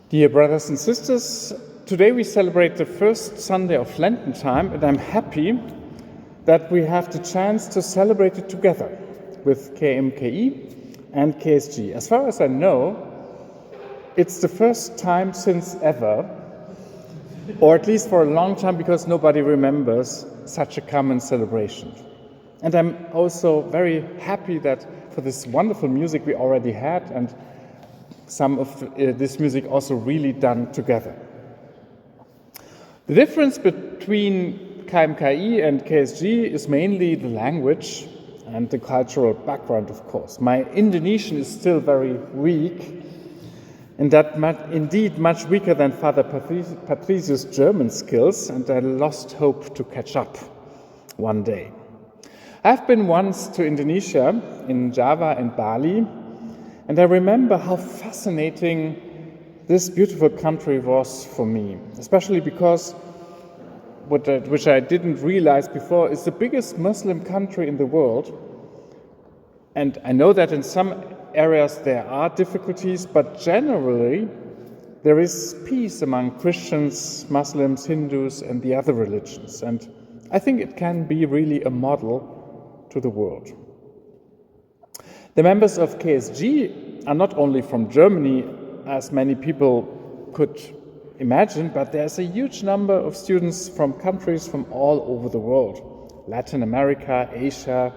Dear brothers and sisters, today we celebrate the first Sunday of Lenten time, and I'm happy that we have the chance to celebrate it together with KMKI and KSG. As far as I know, it's the first time since ever, or at least for a long time, because nobody remembers such a common celebration. And I'm also very happy that for this wonderful music we already had, and some of this music also really done together. The difference between KMKI and KSG is mainly the language and the cultural background, of course. My Indonesian is still very weak, and that indeed much weaker than Father Patricius' German skills, and I lost hope to catch up one day. I've been once to Indonesia, in Java and Bali, and I remember how fascinating this beautiful country was for me, especially because which I didn't realize before, is the biggest Muslim country in the world. And I know that in some areas there are difficulties, but generally there is peace among Christians, Muslims, Hindus, and the other religions. And I think it can be really a model to the world. The members of KSG are not only from Germany, as many people could imagine, but there's a huge number of students from countries from all over the world. Latin America, Asia,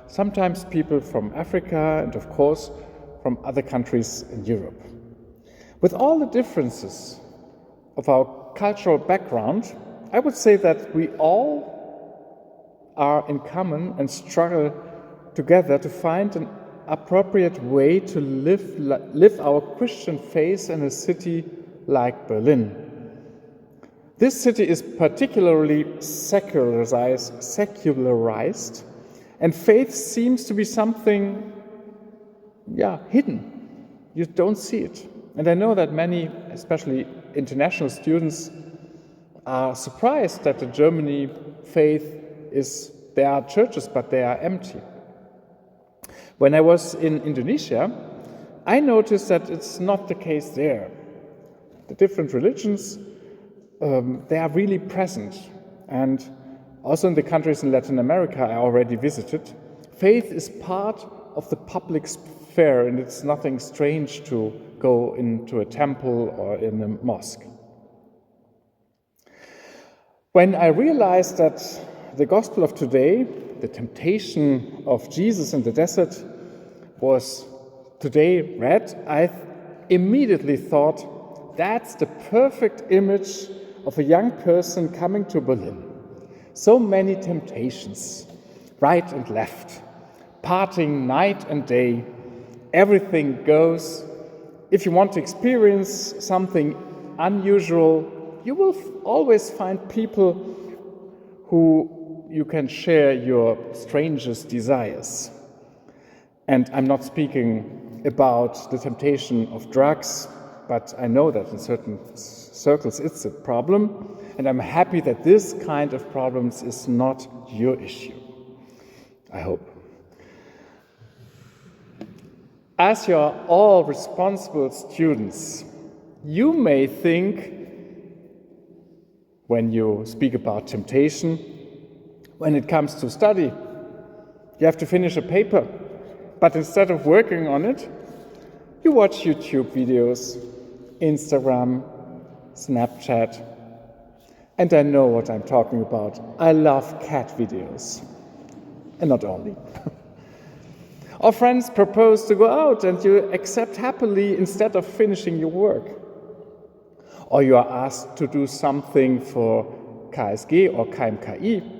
sometimes people from Africa, and of course from other countries in Europe. With all the differences of our cultural background, I would say that we all are in common and struggle together to find an appropriate way to live our Christian faith in a city like Berlin. This city is particularly secularized, and faith seems to be something, hidden. You don't see it. And I know that many, especially international students, are surprised that the Germany faith there are churches, but they are empty. When I was in Indonesia, I noticed that it's not the case there. The different religions, they are really present. And also in the countries in Latin America I already visited, faith is part of the public sphere, and it's nothing strange to go into a temple or in a mosque. When I realized that the gospel of today, the temptation of Jesus in the desert, was today read, I immediately thought, that's the perfect image of a young person coming to Berlin. So many temptations, right and left, partying night and day, everything goes. If you want to experience something unusual, you will always find people who you can share your strangest desires. And I'm not speaking about the temptation of drugs, but I know that in certain circles it's a problem, and I'm happy that this kind of problems is not your issue, I hope. As you're all responsible students, you may think, when you speak about temptation, when it comes to study, you have to finish a paper, but instead of working on it, you watch YouTube videos, Instagram, Snapchat, and I know what I'm talking about. I love cat videos, and not only. Or friends propose to go out and you accept happily instead of finishing your work. Or you are asked to do something for KSG or KMKI,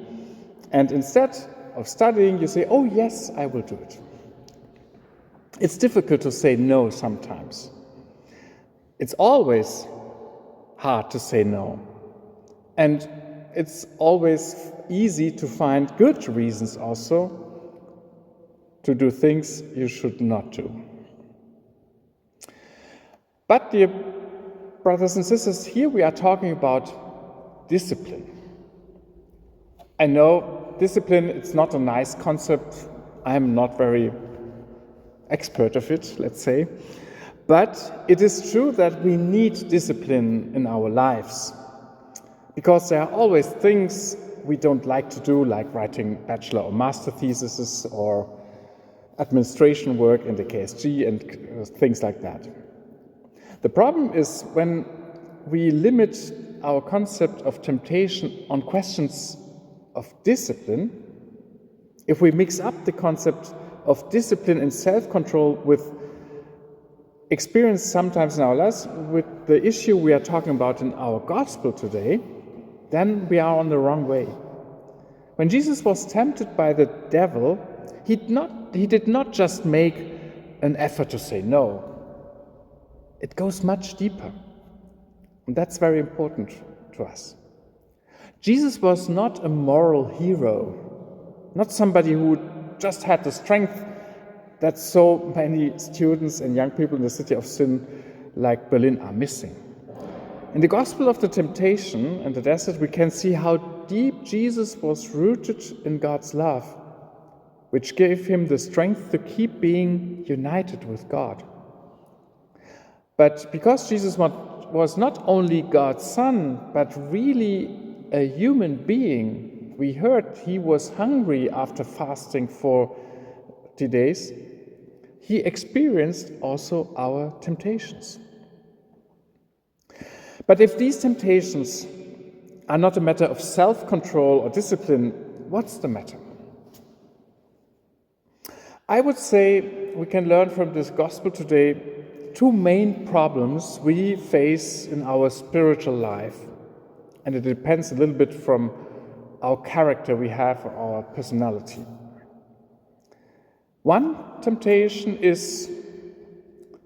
and instead of studying, you say, oh yes, I will do it. It's difficult to say no sometimes. It's always hard to say no. And it's always easy to find good reasons also to do things you should not do. But dear brothers and sisters, here we are talking about discipline. I know discipline, it's not a nice concept. I'm not very expert of it, let's say. But it is true that we need discipline in our lives, because there are always things we don't like to do, like writing bachelor or master theses or administration work in the KSG and things like that. The problem is when we limit our concept of temptation on questions of discipline, if we mix up the concept of discipline and self-control with experience sometimes in our lives with the issue we are talking about in our gospel today, then we are on the wrong way. When Jesus was tempted by the devil, he did not just make an effort to say no. It goes much deeper. And that's very important to us. Jesus was not a moral hero, not somebody who just had the strength that so many students and young people in the city of sin like Berlin are missing. In the Gospel of the Temptation and the Desert, we can see how deep Jesus was rooted in God's love, which gave him the strength to keep being united with God. But because Jesus was not only God's Son, but really a human being, we heard he was hungry after fasting for 40 days. He experienced also our temptations. But if these temptations are not a matter of self-control or discipline, what's the matter? I would say we can learn from this gospel today two main problems we face in our spiritual life. And it depends a little bit from our character we have or our personality. One temptation is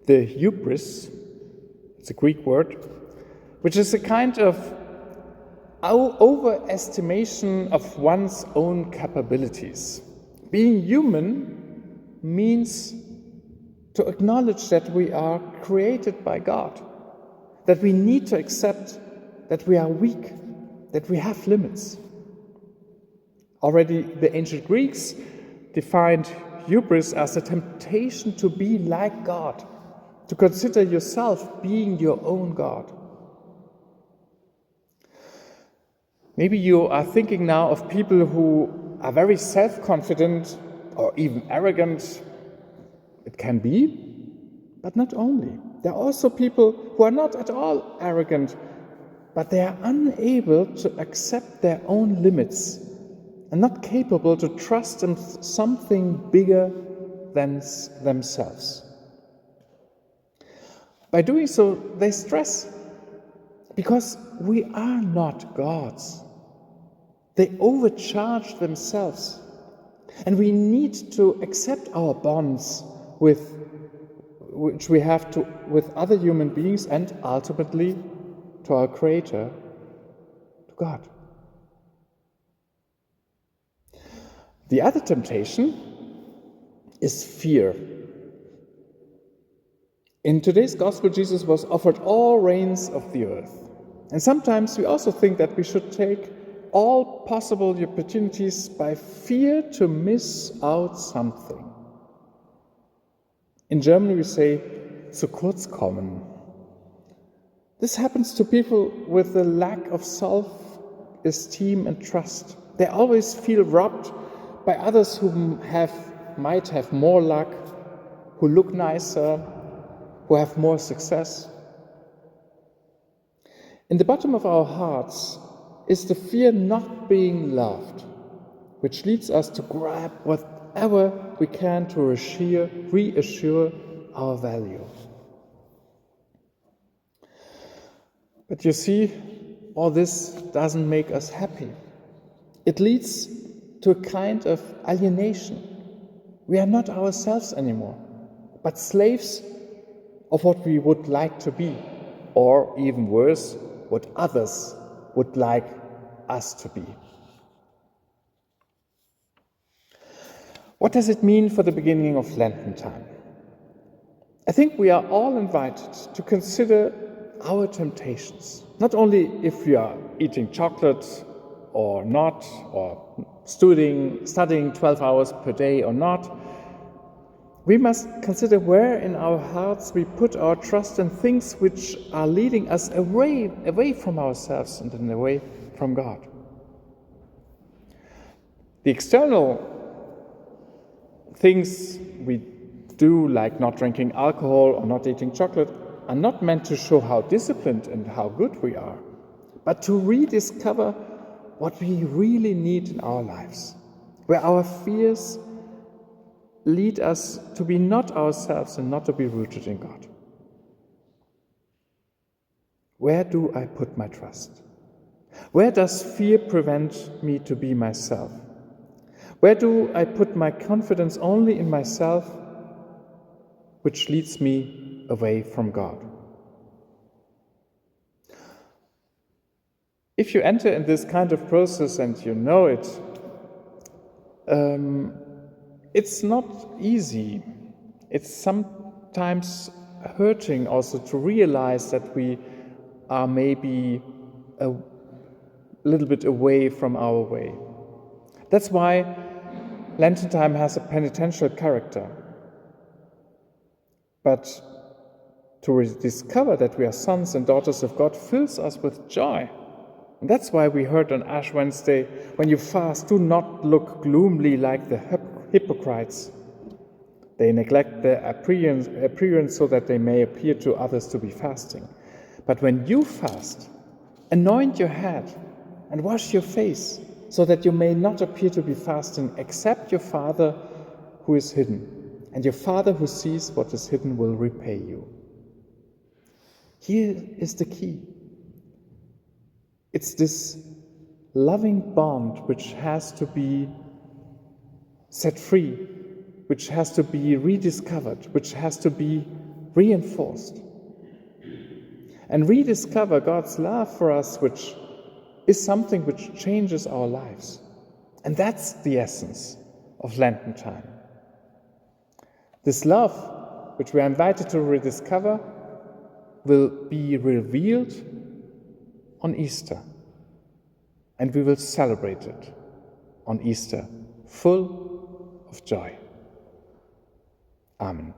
the hubris, it's a Greek word, which is a kind of overestimation of one's own capabilities. Being human means to acknowledge that we are created by God, that we need to accept that we are weak, that we have limits. Already the ancient Greeks defined hubris as a temptation to be like God, to consider yourself being your own God. Maybe you are thinking now of people who are very self-confident or even arrogant. It can be, but not only. There are also people who are not at all arrogant, but they are unable to accept their own limits and not capable to trust in something bigger than themselves. By doing so, they stress, because we are not gods. They overcharge themselves, and we need to accept our bonds which we have with other human beings and ultimately to our Creator, to God. The other temptation is fear. In today's gospel, Jesus was offered all reigns of the earth. And sometimes we also think that we should take all possible opportunities by fear to miss out something. In Germany we say, zu kurz kommen. This happens to people with a lack of self-esteem and trust. They always feel robbed by others who might have more luck, who look nicer, who have more success. In the bottom of our hearts is the fear not being loved, which leads us to grab whatever we can to reassure our value. But you see, all this doesn't make us happy. It leads to a kind of alienation. We are not ourselves anymore, but slaves of what we would like to be, or even worse, what others would like us to be. What does it mean for the beginning of Lenten time? I think we are all invited to consider our temptations, not only if we are eating chocolate or not, or studying 12 hours per day or not. We must consider where in our hearts we put our trust in things which are leading us away from ourselves and away from God. The external things we do, like not drinking alcohol or not eating chocolate, are not meant to show how disciplined and how good we are, but to rediscover what we really need in our lives, where our fears lead us to be not ourselves and not to be rooted in God. Where do I put my trust? Where does fear prevent me to be myself? Where do I put my confidence only in myself, which leads me away from God? If you enter in this kind of process and you know it, it's not easy. It's sometimes hurting also to realize that we are maybe a little bit away from our way. That's why Lenten time has a penitential character. But to rediscover that we are sons and daughters of God fills us with joy. And that's why we heard on Ash Wednesday, when you fast, do not look gloomily like the hypocrites. They neglect their appearance so that they may appear to others to be fasting. But when you fast, anoint your head and wash your face, so that you may not appear to be fasting, except your Father who is hidden. And your Father who sees what is hidden will repay you. Here is the key. It's this loving bond which has to be set free, which has to be rediscovered, which has to be reinforced. And rediscover God's love for us, which is something which changes our lives. And that's the essence of Lenten time. This love, which we are invited to rediscover, will be revealed on Easter. And we will celebrate it on Easter, full of joy. Amen.